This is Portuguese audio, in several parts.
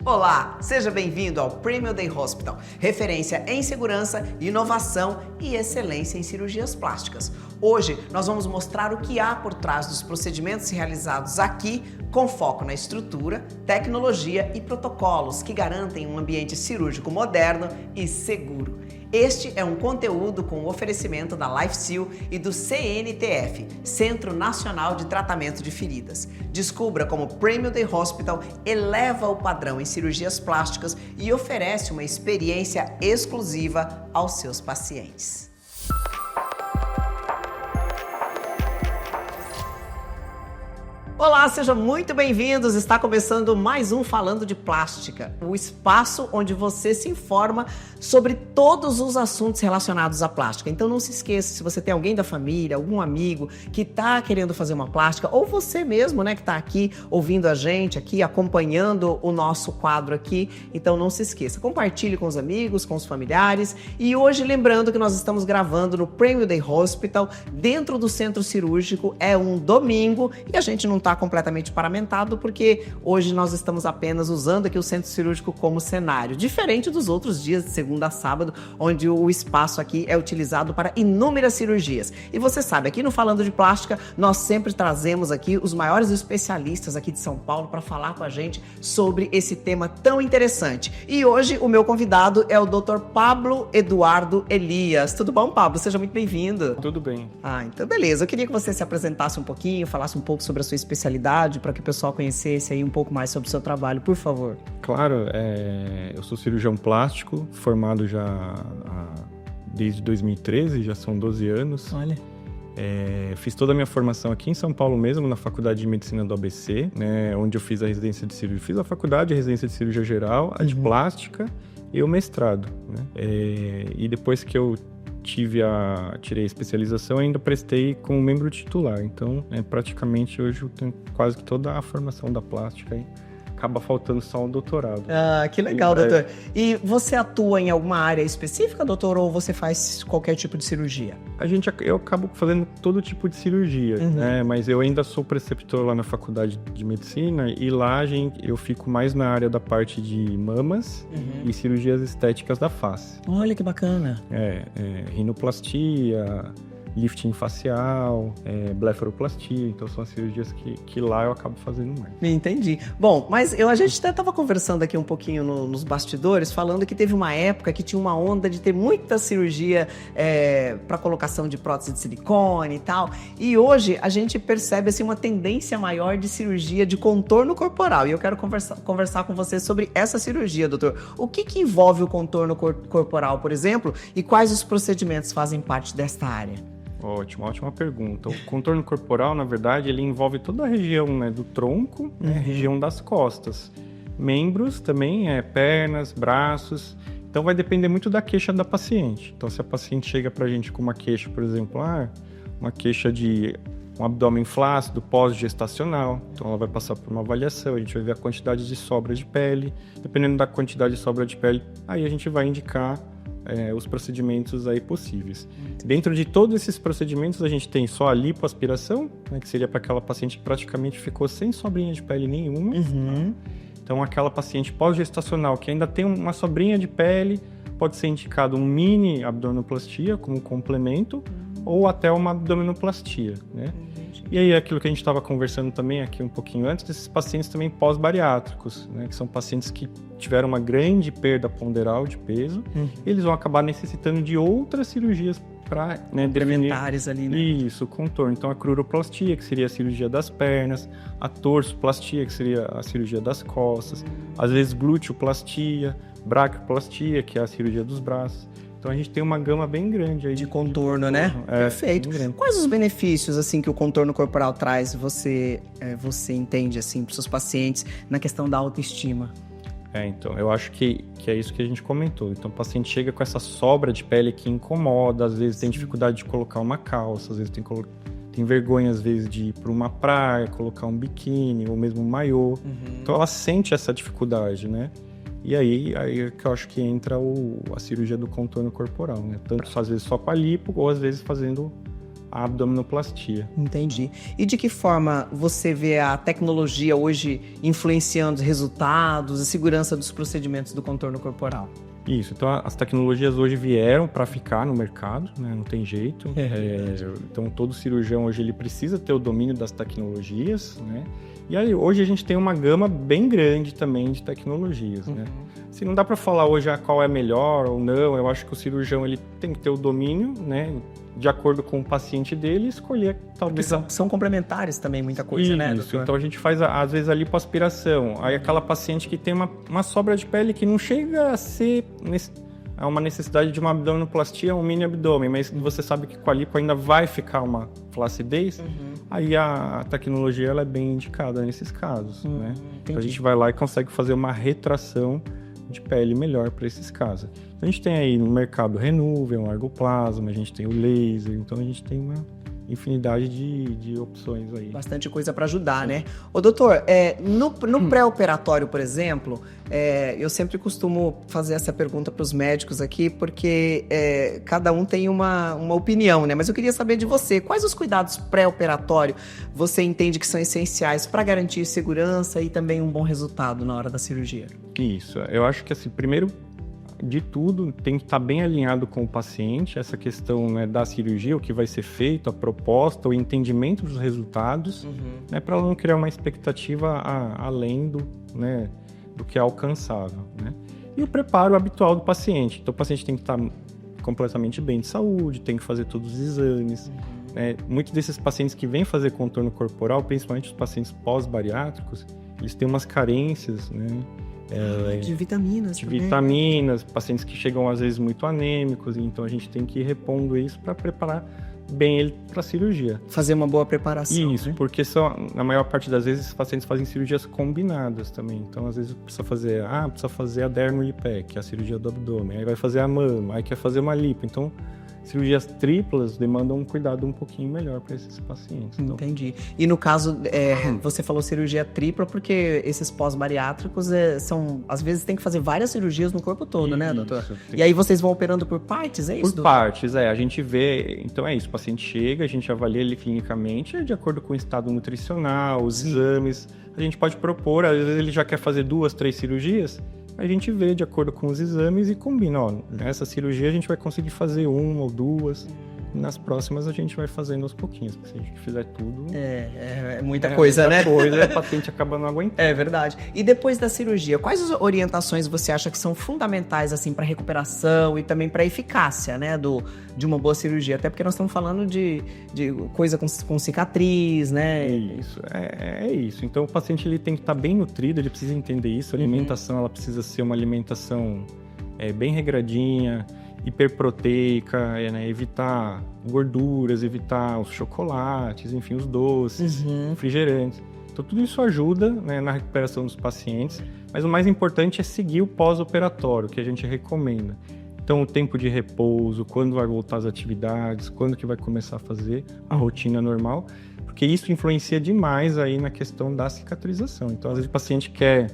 Olá, seja bem-vindo ao Premium Day Hospital, referência em segurança, inovação e excelência em cirurgias plásticas. Hoje nós vamos mostrar o que há por trás dos procedimentos realizados aqui, com foco na estrutura, tecnologia e protocolos que garantem um ambiente cirúrgico moderno e seguro. Este é um conteúdo com o oferecimento da LifeSeal e do CNTF, Centro Nacional de Tratamento de Feridas. Descubra como o Premium Day Hospital eleva o padrão em cirurgias plásticas e oferece uma experiência exclusiva aos seus pacientes. Olá, sejam muito bem-vindos! Está começando mais um Falando de Plástica, o espaço onde você se informa sobre todos os assuntos relacionados à plástica. Então não se esqueça, se você tem alguém da família, algum amigo que está querendo fazer uma plástica, ou você mesmo, né, que está aqui ouvindo a gente, aqui acompanhando o nosso quadro aqui, então não se esqueça, compartilhe com os amigos, com os familiares. E hoje, lembrando que nós estamos gravando no Premium Day Hospital, dentro do centro cirúrgico, é um domingo e a gente não está completamente paramentado, porque hoje nós estamos apenas usando aqui o centro cirúrgico como cenário, diferente dos outros dias de segunda a sábado, onde o espaço aqui é utilizado para inúmeras cirurgias. E você sabe, aqui no Falando de Plástica, nós sempre trazemos aqui os maiores especialistas aqui de São Paulo para falar com a gente sobre esse tema tão interessante. E hoje o meu convidado é o Dr. Pablo Eduardo Elias. Tudo bom, Pablo? Seja muito bem-vindo. Tudo bem. Então beleza. Eu queria que você se apresentasse um pouquinho, falasse um pouco sobre a sua especialidade, para que o pessoal conhecesse aí um pouco mais sobre o seu trabalho, por favor. Claro, eu sou cirurgião plástico, formado desde 2013, já são 12 anos. Olha. Fiz toda a minha formação aqui em São Paulo mesmo, na Faculdade de Medicina do ABC, né, onde eu fiz a residência de cirurgia. Fiz a faculdade, a residência de cirurgia geral, a de plástica e o mestrado, né? E depois que eu tirei a especialização, ainda prestei como membro titular. Então, praticamente hoje eu tenho quase que toda a formação da plástica aí. Acaba faltando só o doutorado. Que legal, doutor. E você atua em alguma área específica, doutor, ou você faz qualquer tipo de cirurgia? Eu acabo fazendo todo tipo de cirurgia, né? Mas eu ainda sou preceptor lá na Faculdade de Medicina e lá eu fico mais na área da parte de mamas e cirurgias estéticas da face. Olha que bacana. Rinoplastia, lifting facial, blefaroplastia, então são as cirurgias que lá eu acabo fazendo mais. Entendi. Bom, mas a gente até estava conversando aqui um pouquinho nos bastidores, falando que teve uma época que tinha uma onda de ter muita cirurgia para colocação de prótese de silicone e tal, e hoje a gente percebe assim, uma tendência maior de cirurgia de contorno corporal, e eu quero conversar com você sobre essa cirurgia, doutor. O que envolve o contorno corporal, por exemplo, e quais os procedimentos fazem parte desta área? Ótima pergunta. O contorno corporal, na verdade, ele envolve toda a região, né, do tronco, a região das costas. Membros também, pernas, braços. Então vai depender muito da queixa da paciente. Então se a paciente chega pra gente com uma queixa, por exemplo, uma queixa de um abdômen flácido pós-gestacional, então ela vai passar por uma avaliação, a gente vai ver a quantidade de sobra de pele. Dependendo da quantidade de sobra de pele, aí a gente vai indicar os procedimentos aí possíveis. Dentro de todos esses procedimentos, a gente tem só a lipoaspiração, né, que seria para aquela paciente que praticamente ficou sem sobrinha de pele nenhuma. Então, aquela paciente pós-gestacional que ainda tem uma sobrinha de pele, pode ser indicado um mini abdominoplastia como complemento, ou até uma abdominoplastia, né? E aí, aquilo que a gente estava conversando também aqui um pouquinho antes, desses pacientes também pós-bariátricos, né? Que são pacientes que tiveram uma grande perda ponderal de peso, eles vão acabar necessitando de outras cirurgias para complementares ali, né? Isso, o contorno. Então, a cruroplastia, que seria a cirurgia das pernas, a torsoplastia, que seria a cirurgia das costas, às vezes glúteoplastia, braquioplastia, que é a cirurgia dos braços. Então, a gente tem uma gama bem grande aí de contorno, né? Perfeito. Quais os benefícios, assim, que o contorno corporal traz, você entende, assim, para os seus pacientes na questão da autoestima? Então, eu acho que é isso que a gente comentou. Então, o paciente chega com essa sobra de pele que incomoda, às vezes tem dificuldade de colocar uma calça, às vezes tem vergonha, às vezes, de ir para uma praia, colocar um biquíni ou mesmo um maiô. Então, ela sente essa dificuldade, né? E aí é que eu acho que entra a cirurgia do contorno corporal, né? Tanto às vezes só com a lipo, ou às vezes fazendo a abdominoplastia. Entendi. E de que forma você vê a tecnologia hoje influenciando os resultados e segurança dos procedimentos do contorno corporal? Isso, então as tecnologias hoje vieram para ficar no mercado, né? Não tem jeito. Então todo cirurgião hoje ele precisa ter o domínio das tecnologias, né? E aí hoje a gente tem uma gama bem grande também de tecnologias, né? Se não dá para falar hoje qual é melhor ou não, eu acho que o cirurgião ele tem que ter o domínio, né? De acordo com o paciente dele, escolher talvez... São complementares também, muita coisa, né, doutor? Então a gente faz, às vezes, a lipoaspiração. Aí aquela paciente que tem uma sobra de pele que não chega a ser uma necessidade de uma abdominoplastia, um mini abdômen, mas você sabe que com a lipo ainda vai ficar uma flacidez, aí a tecnologia ela é bem indicada nesses casos, né? Então a gente vai lá e consegue fazer uma retração de pele melhor para esses casos. Então, a gente tem aí no mercado Renuvion, Largoplasma, a gente tem o laser, então a gente tem uma infinidade de opções aí. Bastante coisa para ajudar, né? Ô, doutor, no pré-operatório, por exemplo, eu sempre costumo fazer essa pergunta para os médicos aqui, porque cada um tem uma opinião, né? Mas eu queria saber de você, quais os cuidados pré-operatório você entende que são essenciais para garantir segurança e também um bom resultado na hora da cirurgia? Isso, eu acho que assim, primeiro de tudo, tem que estar bem alinhado com o paciente, essa questão, né, da cirurgia, o que vai ser feito, a proposta, o entendimento dos resultados, né, para não criar uma expectativa além do que é alcançável, né? E o preparo habitual do paciente. Então, o paciente tem que estar completamente bem de saúde, tem que fazer todos os exames. Né? Muitos desses pacientes que vêm fazer contorno corporal, principalmente os pacientes pós-bariátricos, eles têm umas carências, né? De vitaminas. Vitaminas, pacientes que chegam às vezes muito anêmicos, então a gente tem que ir repondo isso para preparar bem ele para a cirurgia. Fazer uma boa preparação. Isso, né? porque na maior parte das vezes os pacientes fazem cirurgias combinadas também. Então, às vezes precisa fazer a dermo-lipec, que é a cirurgia do abdômen, aí vai fazer a mama, aí quer fazer uma lipo. Então, cirurgias triplas demandam um cuidado um pouquinho melhor para esses pacientes. Então. Entendi. E no caso, você falou cirurgia tripla porque esses pós-bariátricos às vezes tem que fazer várias cirurgias no corpo todo, né, doutor? E aí vocês vão operando por partes, é isso? Por partes, a gente vê, então é isso, o paciente chega, a gente avalia ele clinicamente, de acordo com o estado nutricional, os exames, a gente pode propor, às vezes ele já quer fazer 2, 3 cirurgias, a gente vê de acordo com os exames e combina, nessa cirurgia a gente vai conseguir fazer 1 ou 2, nas próximas a gente vai fazendo aos pouquinhos, porque se a gente fizer tudo... É muita coisa, né? O paciente acaba não aguentando. É verdade. E depois da cirurgia, quais as orientações você acha que são fundamentais, assim, para recuperação e também para eficácia, né, de uma boa cirurgia? Até porque nós estamos falando de coisa com cicatriz, né? Isso, é isso. Então o paciente ele tem que estar bem nutrido, ele precisa entender isso. A alimentação ela precisa ser uma alimentação bem regradinha, hiperproteica, né? Evitar gorduras, evitar os chocolates, enfim, os doces, refrigerantes. Então tudo isso ajuda, né, na recuperação dos pacientes, mas o mais importante é seguir o pós-operatório, que a gente recomenda. Então o tempo de repouso, quando vai voltar às atividades, quando que vai começar a fazer a rotina normal, porque isso influencia demais aí na questão da cicatrização. Então às vezes o paciente quer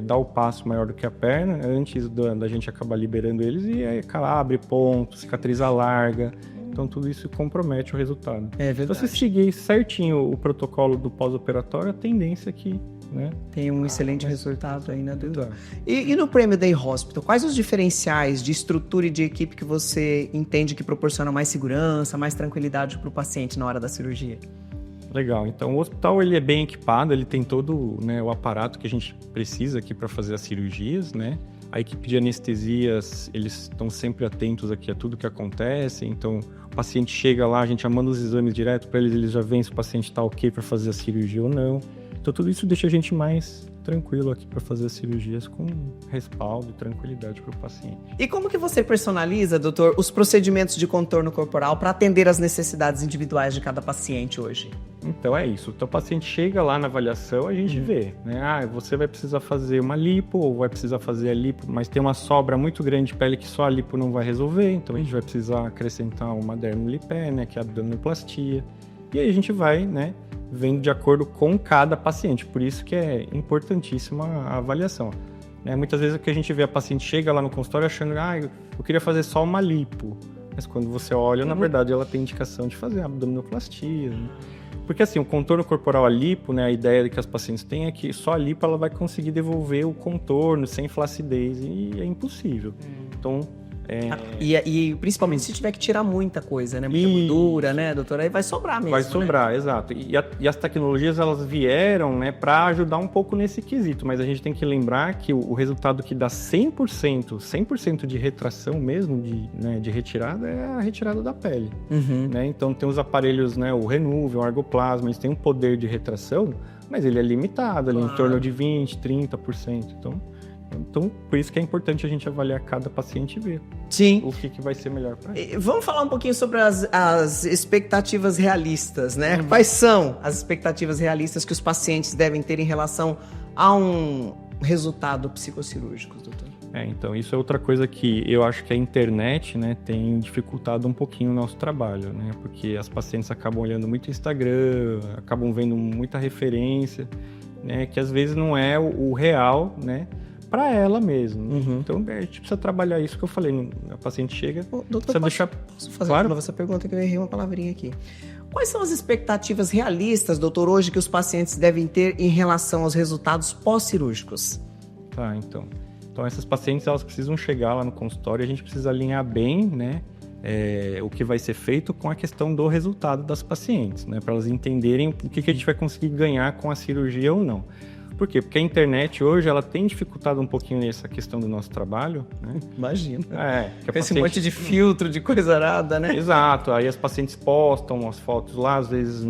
dar o passo maior do que a perna, antes da gente acabar liberando eles, e aí abre ponto, cicatriza larga. Então, tudo isso compromete o resultado. É verdade. Então, se seguir certinho o protocolo do pós-operatório, a tendência é que, né, tem um excelente resultado aí, né, doutor? E no Premier Day Hospital, quais os diferenciais de estrutura e de equipe que você entende que proporcionam mais segurança, mais tranquilidade para o paciente na hora da cirurgia? Legal, então o hospital ele é bem equipado, ele tem todo, né, o aparato que a gente precisa aqui para fazer as cirurgias, né? A equipe de anestesias, eles estão sempre atentos aqui a tudo que acontece, então o paciente chega lá, a gente já manda os exames direto para eles já veem se o paciente está ok para fazer a cirurgia ou não. Então tudo isso deixa a gente mais tranquilo aqui para fazer as cirurgias com respaldo e tranquilidade para o paciente. E como que você personaliza, doutor, os procedimentos de contorno corporal para atender às necessidades individuais de cada paciente hoje? Então é isso, então o paciente chega lá na avaliação, a gente vê, né? Você vai precisar fazer uma lipo ou vai precisar fazer a lipo, mas tem uma sobra muito grande de pele que só a lipo não vai resolver, então a gente vai precisar acrescentar uma dermolipé, né, que é a abdominoplastia, e aí a gente vai, né, vendo de acordo com cada paciente, por isso que é importantíssima a avaliação. Muitas vezes o que a gente vê, a paciente chega lá no consultório achando, eu queria fazer só uma lipo. Mas quando você olha, na verdade, ela tem indicação de fazer abdominoplastia, né? Porque assim, o contorno corporal, a lipo, né, a ideia que as pacientes têm é que só a lipo ela vai conseguir devolver o contorno sem flacidez, e é impossível. Então, E principalmente se tiver que tirar muita coisa, né? Muita gordura, né, doutora? Aí vai sobrar mesmo. Vai sobrar, né? Exato. E as tecnologias, elas vieram, né, para ajudar um pouco nesse quesito, mas a gente tem que lembrar que o resultado que dá 100% de retração mesmo, de retirada, é a retirada da pele. Né? Então, tem os aparelhos, né, o Renuve, o Argoplasma, eles têm um poder de retração, mas ele é limitado, ali em torno de 20%, 30%. Então, por isso que é importante a gente avaliar cada paciente e ver o que vai ser melhor para ele. Vamos falar um pouquinho sobre as expectativas realistas, né? Quais são as expectativas realistas que os pacientes devem ter em relação a um resultado psicocirúrgico, doutor? Então, isso é outra coisa que eu acho que a internet, né, tem dificultado um pouquinho o nosso trabalho, né? Porque as pacientes acabam olhando muito Instagram, acabam vendo muita referência, né, que às vezes não é o real, né, para ela mesmo. Então, a gente precisa trabalhar isso que eu falei. A paciente chega, doutor, posso fazer de novo essa pergunta que eu errei uma palavrinha aqui. Quais são as expectativas realistas, doutor, hoje que os pacientes devem ter em relação aos resultados pós-cirúrgicos? Tá, então essas pacientes, elas precisam chegar lá no consultório e a gente precisa alinhar bem, né, o que vai ser feito com a questão do resultado das pacientes, né, para elas entenderem o que a gente vai conseguir ganhar com a cirurgia ou não. Por quê? Porque a internet hoje, ela tem dificultado um pouquinho essa questão do nosso trabalho, né? Imagina. Que esse monte de filtro, de coisa arada, né? Exato. Aí as pacientes postam as fotos lá, às vezes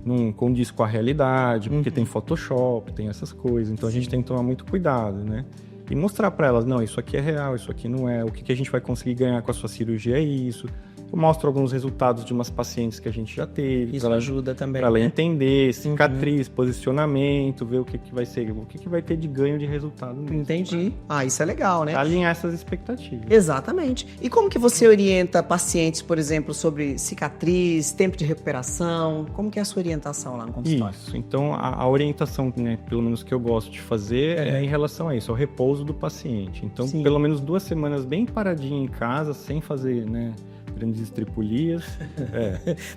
não condiz com a realidade, porque tem Photoshop, tem essas coisas. Então a gente tem que tomar muito cuidado, né? E mostrar para elas, não, isso aqui é real, isso aqui não é. O que a gente vai conseguir ganhar com a sua cirurgia é isso. Eu mostro alguns resultados de umas pacientes que a gente já teve. Isso ajuda também. Para ela entender cicatriz, posicionamento, ver o que vai ser, o que vai ter de ganho de resultado mesmo. Entendi. Isso é legal, né? Alinhar essas expectativas. Exatamente. E como que você orienta pacientes, por exemplo, sobre cicatriz, tempo de recuperação? Como que é a sua orientação lá no consultório? Isso. Então, a orientação, né, pelo menos que eu gosto de fazer, é em relação a isso, ao repouso do paciente. Então, pelo menos 2 semanas bem paradinho em casa, sem fazer, né, grandes estripulias.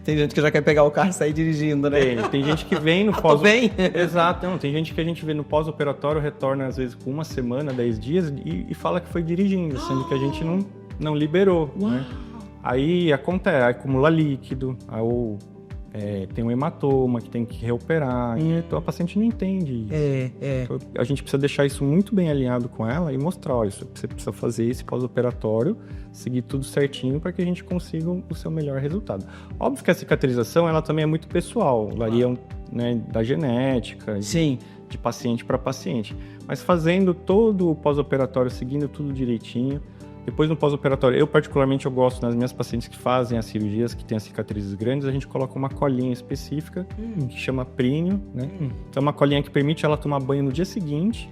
Tem gente que já quer pegar o carro e sair dirigindo, né? Tem gente que vem no pós... bem? Exato. Não, tem gente que a gente vê no pós-operatório, retorna às vezes com 1 semana, 10 dias e fala que foi dirigindo, sendo que a gente não liberou, né? Aí acontece, acumula líquido, ou tem um hematoma que tem que reoperar, então a paciente não entende isso. Então, a gente precisa deixar isso muito bem alinhado com ela e mostrar, olha, você precisa fazer esse pós-operatório, seguir tudo certinho para que a gente consiga o seu melhor resultado. Óbvio que a cicatrização, ela também é muito pessoal, varia, né, da genética, de paciente para paciente, mas fazendo todo o pós-operatório, seguindo tudo direitinho. Depois no pós-operatório, eu particularmente gosto nas minhas pacientes que fazem as cirurgias, que têm as cicatrizes grandes, a gente coloca uma colinha específica que chama prínio, né? Então é uma colinha que permite ela tomar banho no dia seguinte.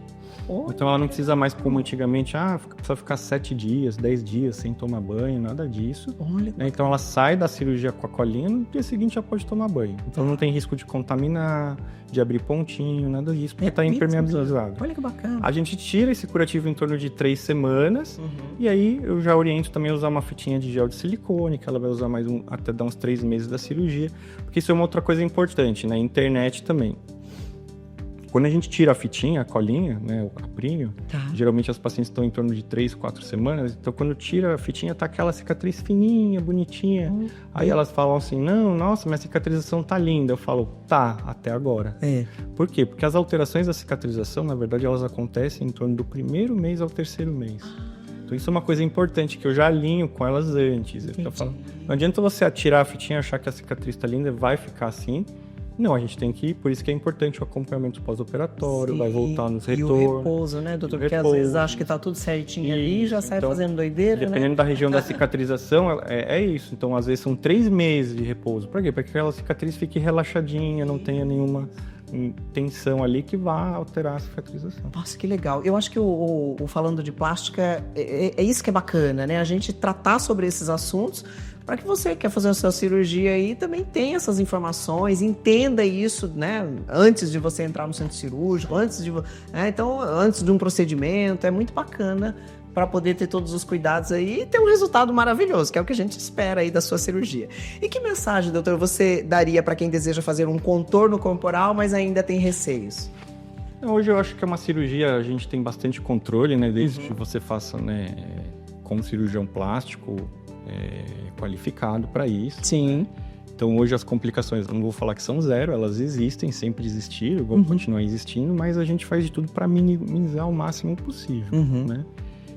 Então ela não precisa mais, como antigamente, precisa ficar 7 dias, 10 dias sem tomar banho, nada disso. Né? Então ela sai da cirurgia com a colinha, no dia seguinte já pode tomar banho. Então não tem risco de contaminar, de abrir pontinho, nada disso, porque está impermeabilizado. Olha que bacana. A gente tira esse curativo em torno de 3 semanas, e aí eu já oriento também a usar uma fitinha de gel de silicone, que ela vai usar até dar uns 3 meses da cirurgia, porque isso é uma outra coisa importante, né? Internet também. Quando a gente tira a fitinha, a colinha, né, o caprínio, geralmente as pacientes estão em torno de 3, 4 semanas, então quando tira a fitinha tá aquela cicatriz fininha, bonitinha. Aí elas falam assim, não, nossa, minha cicatrização tá linda. Eu falo, tá, até agora. Por quê? Porque as alterações da cicatrização, na verdade, elas acontecem em torno do 1º mês ao 3º mês. Então isso é uma coisa importante que eu já alinho com elas antes. Eu falo, não adianta você tirar a fitinha e achar que a cicatriz tá linda, vai ficar assim. Não, a gente tem que ir, por isso que é importante o acompanhamento pós-operatório, vai voltar nos retornos. E o repouso, né, doutor? Porque às vezes acha que tá tudo certinho ali e já sai fazendo doideira, dependendo da região da cicatrização, é isso. Então, às vezes, são 3 meses de repouso. Por quê? Para que aquela cicatriz fique relaxadinha, não tenha nenhuma tensão ali que vá alterar a cicatrização. Nossa, que legal. Eu acho que o falando de plástica, é isso que é bacana, né? A gente tratar sobre esses assuntos para que você que quer fazer a sua cirurgia aí também tenha essas informações, entenda isso, né? Antes de você entrar no centro cirúrgico, antes de um procedimento, é muito bacana para poder ter todos os cuidados aí e ter um resultado maravilhoso, que é o que a gente espera aí da sua cirurgia. E que mensagem, doutor, você daria para quem deseja fazer um contorno corporal, mas ainda tem receios? Hoje eu acho que é uma cirurgia, a gente tem bastante controle, né? Desde que você faça, né, com um cirurgião plástico qualificado para isso. Sim. Então hoje as complicações, não vou falar que são zero, elas existem, sempre existiram, vão continuar existindo, mas a gente faz de tudo para minimizar o máximo possível, né?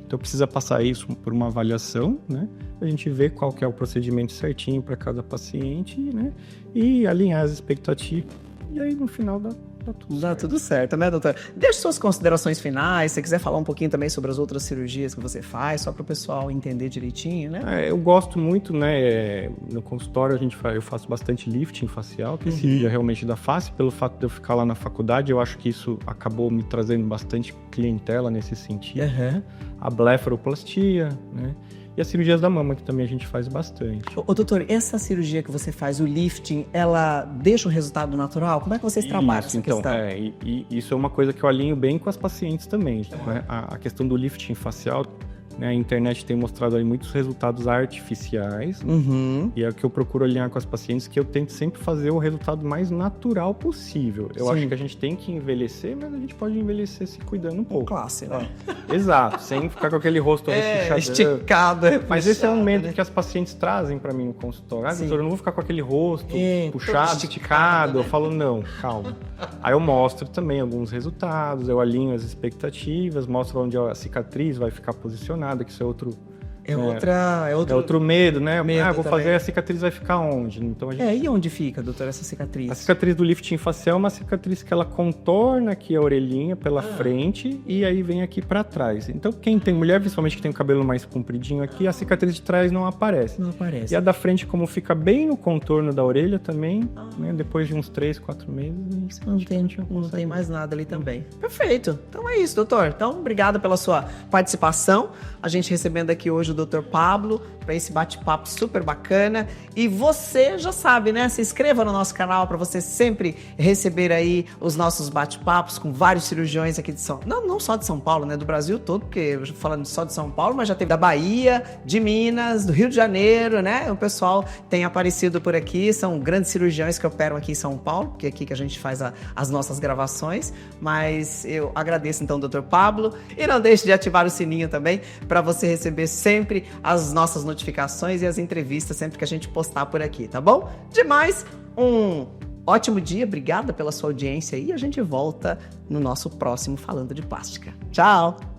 Então precisa passar isso por uma avaliação, né? A gente vê qual que é o procedimento certinho para cada paciente, né? E alinhar as expectativas. E aí no final dá tudo certo, né, doutor? Deixe suas considerações finais, se você quiser falar um pouquinho também sobre as outras cirurgias que você faz, só para o pessoal entender direitinho, né? Eu gosto muito, né, no consultório eu faço bastante lifting facial, que é cirurgia realmente da face, pelo fato de eu ficar lá na faculdade, eu acho que isso acabou me trazendo bastante clientela nesse sentido. A blefaroplastia, né? E as cirurgias da mama, que também a gente faz bastante. Ô, doutor, essa cirurgia que você faz, o lifting, ela deixa o resultado natural? Como é que vocês trabalham essa questão? Isso é uma coisa que eu alinho bem com as pacientes também. Né? A questão do lifting facial, né? A internet tem mostrado aí muitos resultados artificiais. E é o que eu procuro alinhar com as pacientes, que eu tento sempre fazer o resultado mais natural possível. Eu acho que a gente tem que envelhecer, mas a gente pode envelhecer se cuidando um pouco. Classe, né? Exato, sem ficar com aquele rosto esticado. Mas esse é um medo que as pacientes trazem para mim no consultório. Doutor, eu não vou ficar com aquele rosto puxado, esticado. Eu falo, não, calma. Aí eu mostro também alguns resultados, eu alinho as expectativas, mostro onde a cicatriz vai ficar posicionada, que isso é outro... É outro medo, né? Vou fazer, a cicatriz vai ficar onde? Então e onde fica, doutor, essa cicatriz? A cicatriz do lifting facial é uma cicatriz que ela contorna aqui a orelhinha pela frente e aí vem aqui para trás. Então, quem tem mulher, principalmente que tem o cabelo mais compridinho aqui, a cicatriz de trás não aparece. E a da frente, como fica bem no contorno da orelha também, né? Depois de uns 3, 4 meses... Não tem mais nada ali também. Perfeito. Então é isso, doutor. Então, obrigado pela sua participação. A gente recebendo aqui hoje o Dr. Pablo para esse bate-papo super bacana. E você já sabe, né? Se inscreva no nosso canal para você sempre receber aí os nossos bate-papos com vários cirurgiões aqui de não só de São Paulo, né? Do Brasil todo, porque eu tô falando só de São Paulo, mas já teve da Bahia, de Minas, do Rio de Janeiro, né? O pessoal tem aparecido por aqui, são grandes cirurgiões que operam aqui em São Paulo, porque é aqui que a gente faz as nossas gravações. Mas eu agradeço então, Dr. Pablo, e não deixe de ativar o sininho também para você receber sempre as nossas notificações e as entrevistas sempre que a gente postar por aqui, tá bom? Demais, um ótimo dia, obrigada pela sua audiência e a gente volta no nosso próximo Falando de Plástica. Tchau!